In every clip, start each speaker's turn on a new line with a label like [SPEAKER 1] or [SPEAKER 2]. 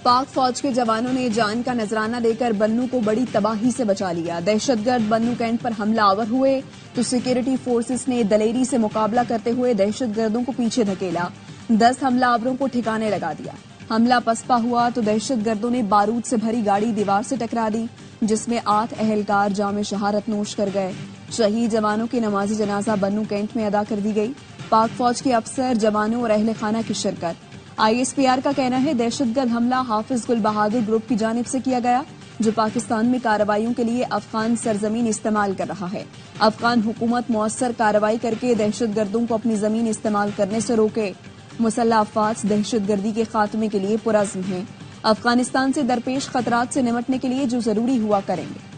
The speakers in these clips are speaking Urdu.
[SPEAKER 1] پاک فوج کے جوانوں نے جان کا نذرانہ دے کر بنو کو بڑی تباہی سے بچا لیا۔ دہشت گرد بنو کینٹ پر حملہ آور ہوئے تو سیکورٹی فورسز نے دلیری سے مقابلہ کرتے ہوئے دہشت گردوں کو پیچھے دھکیلا۔ 10 حملہ آوروں کو ٹھکانے لگا دیا۔ حملہ پسپا ہوا تو دہشت گردوں نے بارود سے بھری گاڑی دیوار سے ٹکرا دی، جس میں 8 اہلکار جام شہادت نوش کر گئے۔ شہید جوانوں کی نماز جنازہ بنو کینٹ میں ادا کر دی گئی۔ پاک فوج کے افسر، جوانوں اور اہل خانہ کی شرکت۔ ISPR کا کہنا ہے دہشت گرد حملہ حافظ گل بہادر گروپ کی جانب سے کیا گیا، جو پاکستان میں کارروائیوں کے لیے افغان سرزمین استعمال کر رہا ہے۔ افغان حکومت مؤثر کارروائی کر کے دہشت گردوں کو اپنی زمین استعمال کرنے سے روکے۔ مسلح افواج دہشت گردی کے خاتمے کے لیے پرعزم ہیں۔ افغانستان سے درپیش خطرات سے نمٹنے کے لیے جو ضروری ہوا کریں گے۔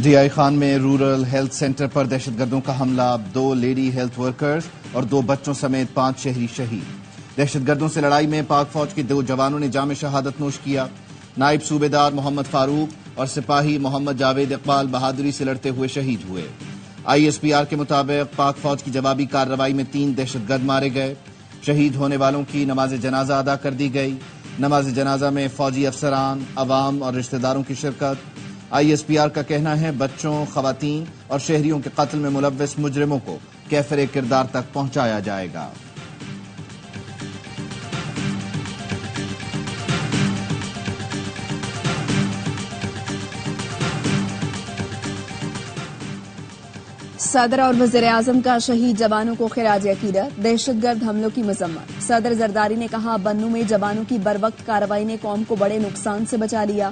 [SPEAKER 2] DI خان میں رورل ہیلتھ سینٹر پر دہشت گردوں کا حملہ، 2 لیڈی ہیلتھ ورکرز اور 2 بچوں سمیت 5 شہری شہید۔ دہشت گردوں سے لڑائی میں پاک فوج کے 2 جوانوں نے جام شہادت نوش کیا۔ نائب صوبیدار محمد فاروق اور سپاہی محمد جاوید اقبال بہادری سے لڑتے ہوئے شہید ہوئے۔ ISPR کے مطابق پاک فوج کی جوابی کارروائی میں 3 دہشت گرد مارے گئے۔ شہید ہونے والوں کی نماز جنازہ ادا کر دی گئی۔ نماز جنازہ میں فوجی افسران، عوام اور رشتہ داروں کی شرکت۔ ISPR کا کہنا ہے بچوں، خواتین اور شہریوں کے قتل میں ملوث مجرموں کو کیفر کردار تک پہنچایا جائے گا۔
[SPEAKER 1] صدر اور وزیر اعظم کا شہید جوانوں کو خراج عقیدت، دہشت گرد حملوں کی مذمت۔ صدر زرداری نے کہا بنو میں جوانوں کی بروقت کارروائی نے قوم کو بڑے نقصان سے بچا لیا۔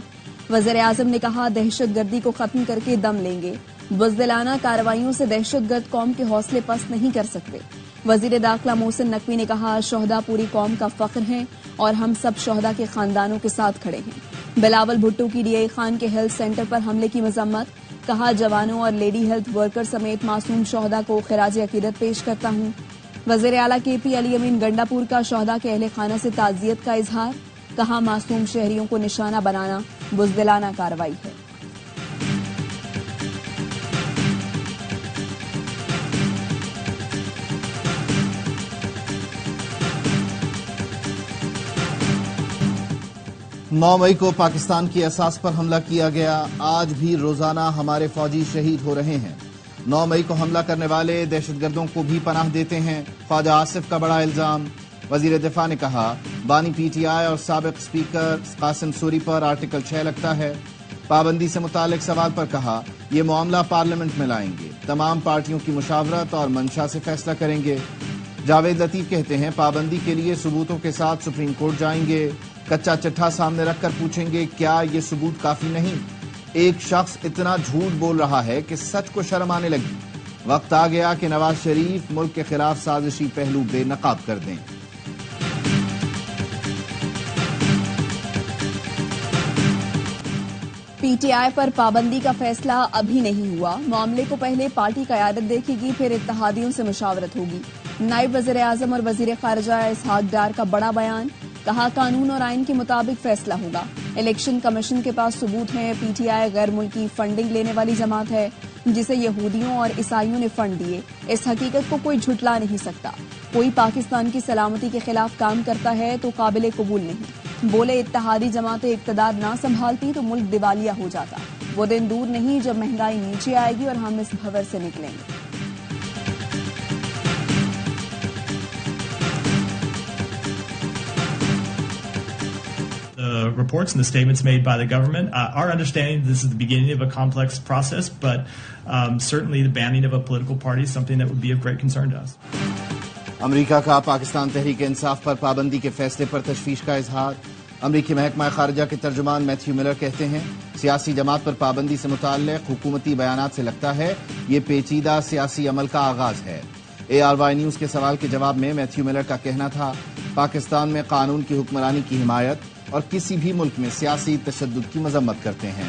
[SPEAKER 1] وزیر اعظم نے کہا دہشت گردی کو ختم کر کے دم لیں گے۔ بزدلانہ کارروائیوں سے دہشت گرد قوم کے حوصلے پست نہیں کر سکتے۔ وزیر داخلہ محسن نقوی نے کہا شہداء پوری قوم کا فخر ہیں اور ہم سب شہداء کے خاندانوں کے ساتھ کھڑے ہیں۔ بلاول بھٹو کی DI خان کے ہیلتھ سینٹر پر حملے کی مذمت، کہا جوانوں اور لیڈی ہیلتھ ورکر سمیت معصوم شہداء کو خراج عقیدت پیش کرتا ہوں۔ وزیر اعلیٰ KP علی امین گنڈا پور کا شہداء کے اہل خانہ سے تعزیت کا اظہار، کہا معصوم شہریوں کو نشانہ بنانا بزدلانہ کارروائی ہے۔
[SPEAKER 2] نو مئی کو پاکستان کی اساس پر حملہ کیا گیا، آج بھی روزانہ ہمارے فوجی شہید ہو رہے ہیں۔ 9 مئی کو حملہ کرنے والے دہشت گردوں کو بھی پناہ دیتے ہیں، خواجہ آصف کا بڑا الزام۔ وزیر دفاع نے کہا بانی PTI اور سابق اسپیکر قاسم سوری پر آرٹیکل 6 لگتا ہے۔ پابندی سے متعلق سوال پر کہا یہ معاملہ پارلیمنٹ میں لائیں گے، تمام پارٹیوں کی مشاورت اور منشا سے فیصلہ کریں گے۔ جاوید لطیف کہتے ہیں پابندی کے لیے ثبوتوں کے ساتھ سپریم کورٹ جائیں گے، کچا چٹھا سامنے رکھ کر پوچھیں گے کیا یہ ثبوت کافی نہیں؟ ایک شخص اتنا جھوٹ بول رہا ہے کہ سچ کو شرم آنے لگی۔ وقت آ گیا کہ نواز شریف ملک کے خلاف سازشی پہلو بے نقاب کر دیں۔
[SPEAKER 1] PTI پر پابندی کا فیصلہ ابھی نہیں ہوا، معاملے کو پہلے پارٹی قیادت دیکھے گی، پھر اتحادیوں سے مشاورت ہوگی۔ نائب وزیر اعظم اور وزیر خارجہ اسحاق ڈار کا بڑا بیان، کہا قانون اور آئین کے مطابق فیصلہ ہوگا۔ الیکشن کمیشن کے پاس ثبوت ہیں، PTI غیر ملکی فنڈنگ لینے والی جماعت ہے جسے یہودیوں اور عیسائیوں نے فنڈ دیے، اس حقیقت کو کوئی جھٹلا نہیں سکتا۔ کوئی پاکستان کی سلامتی کے خلاف کام کرتا ہے تو قابل قبول نہیں۔ بولے اتحادی جماعتیں اقتدار نہ سنبھالتی تو ملک دیوالیہ ہو جاتا، وہ دن دور نہیں جب مہنگائی نیچے آئے گی اور ہم اس بھور سے نکلیں گے۔
[SPEAKER 3] The reports and the statements made by the government. Our understanding this is the beginning of a complex process, but certainly the banning of a political party is something that would be of great concern to us.
[SPEAKER 2] امریکہ کا پاکستان تحریک انصاف پر پابندی کے فیصلے پر تشویش کا اظہار۔ امریکی محکمہ خارجہ کے ترجمان میتھیو ملر کہتے ہیں سیاسی جماعت پر پابندی سے متعلق حکومتی بیانات سے لگتا ہے یہ پیچیدہ سیاسی عمل کا آغاز ہے۔ ARY نیوز کے سوال کے جواب میں میتھیو ملر کا کہنا تھا پاکستان میں قانون کی حکمرانی کی حمایت اور کسی بھی ملک میں سیاسی تشدد کی مذمت کرتے ہیں۔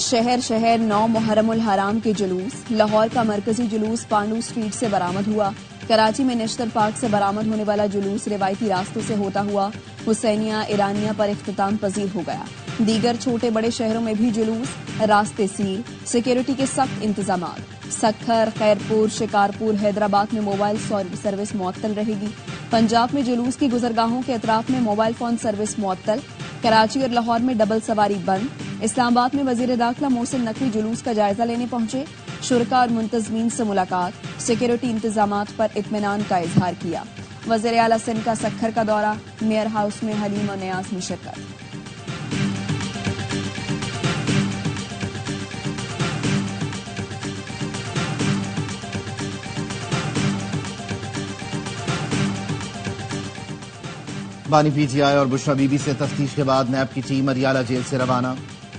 [SPEAKER 1] شہر شہر 9 محرم الحرام کے جلوس. لاہور کا مرکزی جلوس پانڈو اسٹریٹ سے برآمد ہوا. کراچی میں نشتر پارک سے برآمد ہونے والا جلوس روایتی راستوں سے ہوتا ہوا حسینیہ ایرانیہ پر اختتام پذیر ہو گیا. دیگر چھوٹے بڑے شہروں میں بھی جلوس، راستے سیل، سیکیورٹی کے سخت انتظامات. سکھر، خیرپور، شکارپور، حیدرآباد میں موبائل سروس معطل رہے گی. پنجاب میں جلوس کی گزرگاہوں کے اطراف میں موبائل فون سروس معطل. کراچی اور لاہور میں ڈبل سواری بند. اسلام آباد میں وزیر داخلہ محسن نقوی جلوس کا جائزہ لینے پہنچے. شرکاء اور منتظمین سے ملاقات، سیکیورٹی انتظامات پر اطمینان کا اظہار کیا. وزیر اعلیٰ سندھ کا سکھر کا دورہ، میئر ہاؤس میں حلیم اور نیاز میں شرکت.
[SPEAKER 2] بانی پی ٹی آئی اور بشرا بی بی سے تفتیش کے بعد نیب کی ٹیم اریالہ جیل سے روانہ.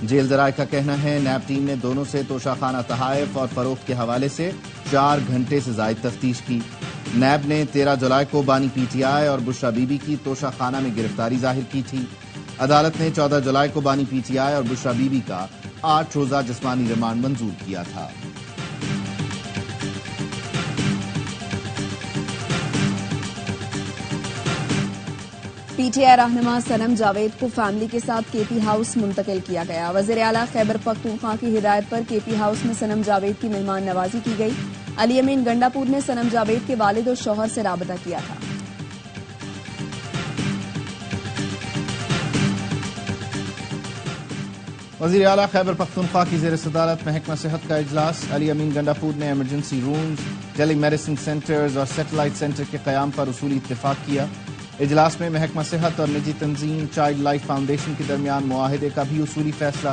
[SPEAKER 2] جیل ذرائع کا کہنا ہے نیب ٹیم نے دونوں سے توشہ خانہ تحائف اور فروخت کے حوالے سے 4 گھنٹے سے زائد تفتیش کی. نیب نے 13 جولائی کو بانی پی ٹی آئی اور بشرا بی بی کی توشہ خانہ میں گرفتاری ظاہر کی تھی. عدالت نے 14 جولائی کو بانی پی ٹی آئی اور بشرا بی بی کا 8 روزہ جسمانی ریمانڈ منظور کیا تھا.
[SPEAKER 1] پی ٹی آئی رہنما صنم جاوید کو فیملی کے ساتھ کے پی ہاؤس منتقل کیا گیا. وزیر اعلیٰ خیبر پختونخوا کی ہدایت پر کے پی ہاؤس میں صنم جاوید کی مہمان نوازی کی گئی. علی امین گنڈا پور نے صنم جاوید کے والد اور شوہر سے رابطہ کیا تھا.
[SPEAKER 2] وزیر اعلیٰ خیبر پختونخوا کی زیر صدارت محکمہ صحت کا اجلاس. علی امین گنڈا پور نے ایمرجنسی رومز، ٹیلی میڈیسن سینٹرز اور سیٹلائٹ سینٹر کے قیام پر اصولی اتفاق کیا. اجلاس میں محکمہ صحت اور نجی تنظیم چائلڈ لائف فاؤنڈیشن کے درمیان معاہدے کا بھی اصولی فیصلہ.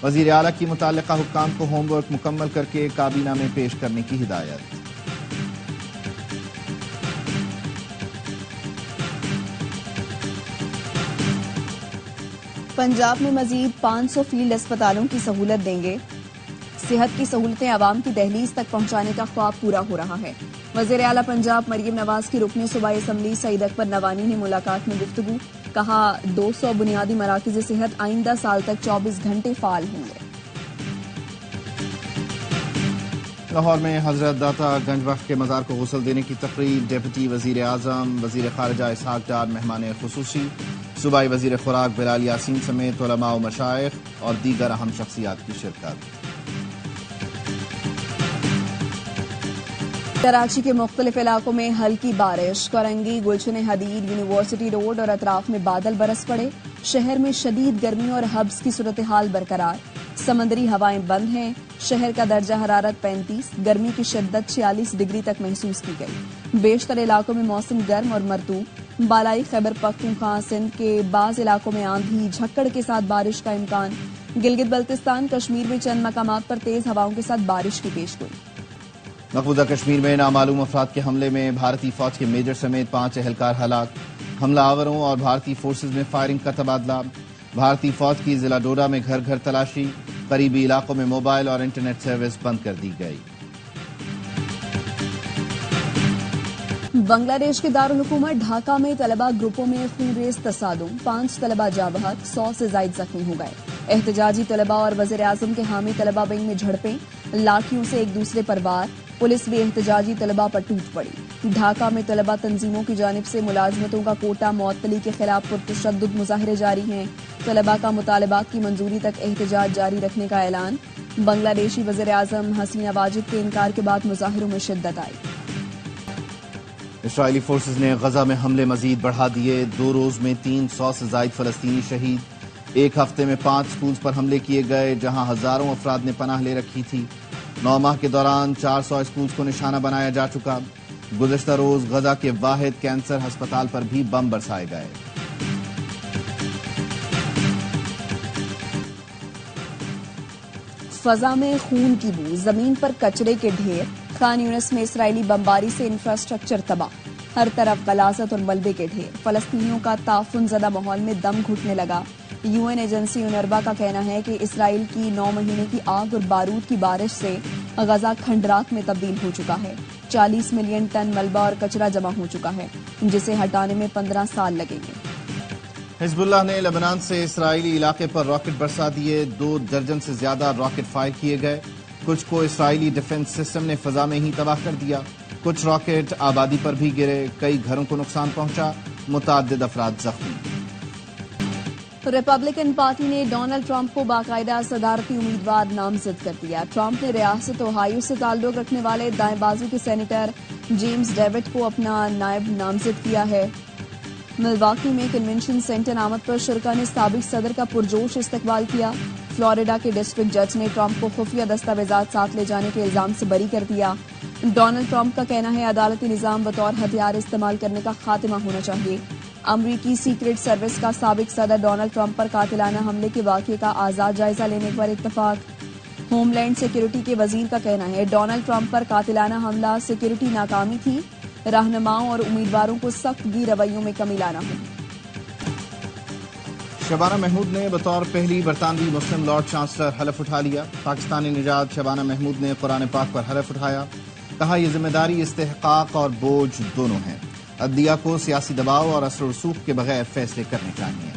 [SPEAKER 2] وزیر اعلیٰ کی متعلقہ حکام کو ہوم ورک مکمل کر کے کابینہ میں پیش کرنے کی ہدایت.
[SPEAKER 1] پنجاب میں مزید 500 فیلڈ اسپتالوں کی سہولت دیں گے. صحت کی سہولتیں عوام کی دہلیز تک پہنچانے کا خواب پورا ہو رہا ہے. وزیر اعلیٰ پنجاب مریم نواز کی رکن صوبائی اسمبلی سعید اکبر نوانی نے ملاقات میں گفتگو. کہا 200 بنیادی مراکز صحت آئندہ سال تک 24 گھنٹے فعال ہوں گے.
[SPEAKER 2] لاہور میں حضرت داتا گنج وقت کے مزار کو غسل دینے کی تقریب. ڈپٹی وزیر اعظم، وزیر خارجہ اسحاق ڈار مہمان خصوصی. صوبائی وزیر خوراک بلال یاسین سمیت علماء و مشائخ اور دیگر اہم شخصیات کی شرکت.
[SPEAKER 1] کراچی کے مختلف علاقوں میں ہلکی بارش. کورنگی، گلشن حدید، یونیورسٹی روڈ اور اطراف میں بادل برس پڑے. شہر میں شدید گرمی اور حبس کی صورتحال برقرار. سمندری ہوائیں بند ہیں. شہر کا درجہ حرارت 35، گرمی کی شدت 46 ڈگری تک محسوس کی گئی. بیشتر علاقوں میں موسم گرم اور مرطوب. بالائی خیبر پختونخوا سندھ کے بعض علاقوں میں آندھی جھکڑ کے ساتھ بارش کا امکان. گلگت بلتستان کشمیر میں چند مقامات پر تیز ہواؤں کے ساتھ بارش کی پیشگوئی.
[SPEAKER 2] مقبوضہ کشمیر میں نامعلوم افراد کے حملے میں بھارتی فوج کے میجر سمیت 5 اہلکار ہلاک. حملہ آوروں اور بھارتی فورسز میں فائرنگ کا تبادلہ. بھارتی فوج کی ضلع ڈوڈا میں گھر گھر تلاشی. قریبی علاقوں میں موبائل اور انٹرنیٹ سروس بند کر دی گئی.
[SPEAKER 1] بنگلہ دیش کے دارالحکومت ڈھاکہ میں طلبہ گروپوں میں خون ریز تصادم. 5 طلبہ جاں بحق، 100 سے زائد زخمی ہو گئے. احتجاجی طلبہ اور وزیر اعظم کے حامی طلبہ بینگ میں جھڑپیں. لاٹھیوں سے ایک دوسرے پر وار. پولیس بھی احتجاجی طلبہ پر ٹوٹ پڑی. ڈھاکہ میں طلبہ تنظیموں کی جانب سے ملازمتوں کا کوٹہ معطلی کے خلاف پرتشدد مظاہرے جاری ہیں. طلبہ کا مطالبات کی منظوری تک احتجاج جاری رکھنے کا اعلان. بنگلہ دیشی وزیر اعظم حسینہ واجد کے انکار کے بعد مظاہروں میں شدت آئی.
[SPEAKER 2] اسرائیلی فورسز نے غزہ میں حملے مزید بڑھا دیے. 2 روز میں 300 سے زائد فلسطینی شہید. ایک ہفتے میں 5 سکولز پر حملے کیے گئے جہاں ہزاروں افراد نے پناہ لے رکھی تھی. 9 ماہ کے دوران 400 سکولز کو نشانہ بنایا جا چکا. گزشتہ روز غزہ کے واحد کینسر ہسپتال پر بھی بم برسائے گئے.
[SPEAKER 1] فضا میں خون کی بو، زمین پر کچرے کے ڈھیر. خان یونس میں اسرائیلی بمباری سے انفراسٹرکچر تباہ. ہر طرف غلاظت اور ملبے کے ڈھیر. فلسطینیوں کا تعفن زدہ ماحول میں دم گھٹنے لگا. یو این ایجنسی یونروا کا کہنا ہے کہ اسرائیل کی 9 مہینے کی آگ اور بارود کی بارش سے غزہ کھنڈرات میں تبدیل ہو چکا ہے. 40 ملین ٹن ملبہ اور کچرا جمع ہو چکا ہے جسے ہٹانے میں 15 سال لگیں گے.
[SPEAKER 2] حزب اللہ نے لبنان سے اسرائیلی علاقے پر راکٹ برسا دیے، 2 درجن سے زیادہ راکٹ فائر کیے گئے، کچھ کو اسرائیلی ڈیفنس سسٹم نے فضا میں ہی تباہ کر دیا، کچھ راکٹ آبادی پر بھی گرے، کئی گھروں کو نقصان پہنچا، متعدد افراد زخمی۔
[SPEAKER 1] ریپبلکن پارٹی نے ڈونلڈ ٹرمپ کو باقاعدہ صدارتی امیدوار نامزد کر دیا۔ ٹرمپ نے ریاست اوہایو سے تعلق رکھنے والے دائیں بازو کے سینیٹر جیمز ڈیوڈ کو اپنا نائب نامزد کیا ہے۔ ملواکی میں کنونشن سینٹر آمد پر شرکاء نے سابق صدر کا پرجوش استقبال کیا۔ فلوریڈا کے ڈسٹرکٹ جج نے ٹرمپ کو خفیہ دستاویزات ساتھ لے جانے کے الزام سے بری کر دیا۔ ڈونلڈ ٹرمپ کا کہنا ہے عدالتی نظام بطور ہتھیار استعمال کرنے کا خاتمہ ہونا چاہیے۔ امریکی سیکرٹ سروس کا سابق صدر ڈونلڈ ٹرمپ پر قاتلانہ حملے کے واقعے کا آزاد جائزہ لینے پر اتفاق۔ ہوم لینڈ سیکورٹی کے وزیر کا کہنا ہے ڈونلڈ ٹرمپ پر قاتلانہ حملہ سیکورٹی ناکامی تھی، رہنماؤں اور امیدواروں کو سخت گی رویوں میں کمی لانا ہوگی۔
[SPEAKER 2] شبانہ محمود نے بطور پہلی برطانوی مسلم لارڈ چانسلر حلف اٹھا لیا۔ پاکستانی نژاد شبانہ محمود نے قرآن پاک پر حلف اٹھایا، کہا یہ ذمہ داری استحقاق اور بوجھ دونوں ہیں، عدلیہ کو سیاسی دباؤ اور اثر و رسوخ کے بغیر فیصلے کرنے چاہیے۔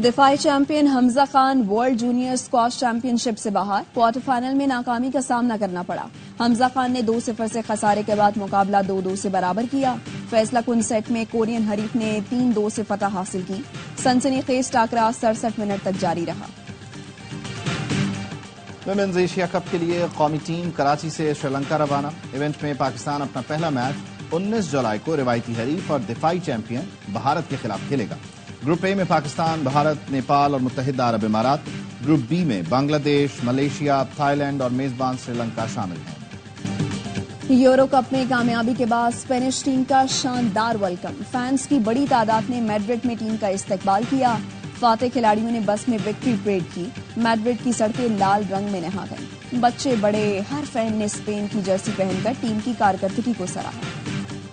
[SPEAKER 1] دفاعی champion Hamza Khan world junior squash championship سے باہر، کوارٹر فائنل میں ناکامی کا سامنا کرنا پڑا۔ حمزہ خان نے 2-0 سے خسارے کے بعد مقابلہ 2-2 سے برابر کیا۔ فیصلہ کن سیٹ میں کورین حریف نے 3-2 سے فتح حاصل کی۔ سنسنی خیز ٹاکرا 67 منٹ تک جاری رہا۔
[SPEAKER 2] ویمنز ایشیا کپ کے لیے قومی ٹیم کراچی سے سری لنکا روانہ۔ ایونٹ میں پاکستان اپنا پہلا میچ 19 جولائی کو روایتی حریف اور دفاعی چیمپئن بھارت کے خلاف کھیلے گا۔ گروپ اے میں پاکستان، بھارت، نیپال اور متحدہ عرب امارات، گروپ بی میں بنگلہ دیش، ملیشیا، تھائی لینڈ اور میزبان سری لنکا شامل ہیں۔
[SPEAKER 1] یورو کپ میں کامیابی کے بعد اسپینش ٹیم کا شاندار ویلکم، فینس کی بڑی تعداد نے میڈرڈ میں ٹیم کا استقبال کیا۔ فاتح کھلاڑیوں نے بس میں وکٹری پریڈ کی، میڈرڈ کی سڑکیں لال رنگ میں نہا گئیں، بچے بڑے ہر فین نے اسپین کی جرسی پہن کر ٹیم کی کارکردگی کو سراہا۔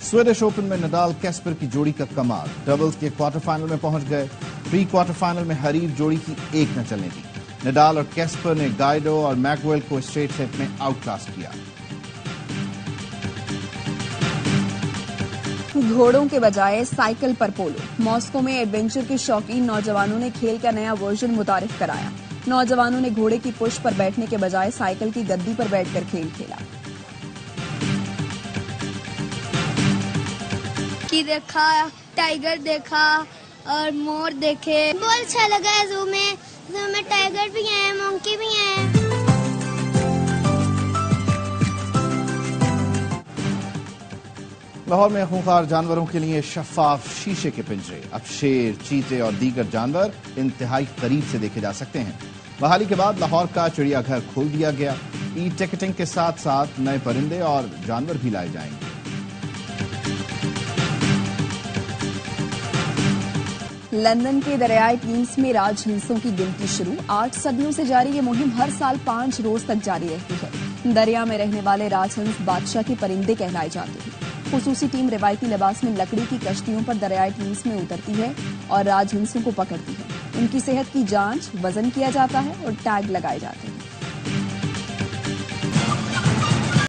[SPEAKER 2] سویڈش اوپن میں نڈال کیسپر کی جوڑی کا کمال، ڈبلز کے کوارٹر فائنل میں پہنچ گئے۔ پری کوارٹر فائنل میں حریف جوڑی کی ایک نہ چلنے دی، نڈال اور کیسپر نے گائیڈو اور میگویل کو اسٹریٹ سیٹ میں آؤٹ کلاس کیا۔
[SPEAKER 1] گھوڑوں کے بجائے سائیکل پر پولو، ماسکو میں ایڈونچر کے شوقین نوجوانوں نے کھیل کا نیا ورژن متعارف کرایا۔ نوجوانوں نے گھوڑے کی پشت پر بیٹھنے کے بجائے سائیکل کی گدی پر بیٹھ کر کھیل کھیلا۔
[SPEAKER 4] دیکھا ٹائیگر دیکھا اور مور دیکھے، بہت اچھا لگا۔ زو میں ٹائیگر بھی ہیں، مونکی بھی ہیں۔
[SPEAKER 2] لاہور میں خونخوار جانوروں کے لیے شفاف شیشے کے پنجرے، اب شیر، چیتے اور دیگر جانور انتہائی قریب سے دیکھے جا سکتے ہیں۔ بحالی کے بعد لاہور کا چڑیا گھر کھول دیا گیا۔ ای ٹکٹنگ کے ساتھ ساتھ نئے پرندے اور جانور بھی لائے جائیں گے۔
[SPEAKER 1] لندن کے دریائے ٹیمز میں راج ہنسوں کی گنتی شروع، 8 صدیوں سے جاری یہ مہم ہر سال 5 روز تک جاری رہتی ہے۔ دریا میں رہنے والے راج ہنس بادشاہ کے پرندے کہلائے جاتے ہیں۔ خصوصی ٹیم روایتی لباس میں لکڑی کی کشتیوں پر دریائے ٹیمز میں اترتی ہے اور راج ہنسوں کو پکڑتی ہے۔ ان کی صحت کی جانچ، وزن کیا جاتا ہے اور ٹیگ لگائے جاتے ہیں۔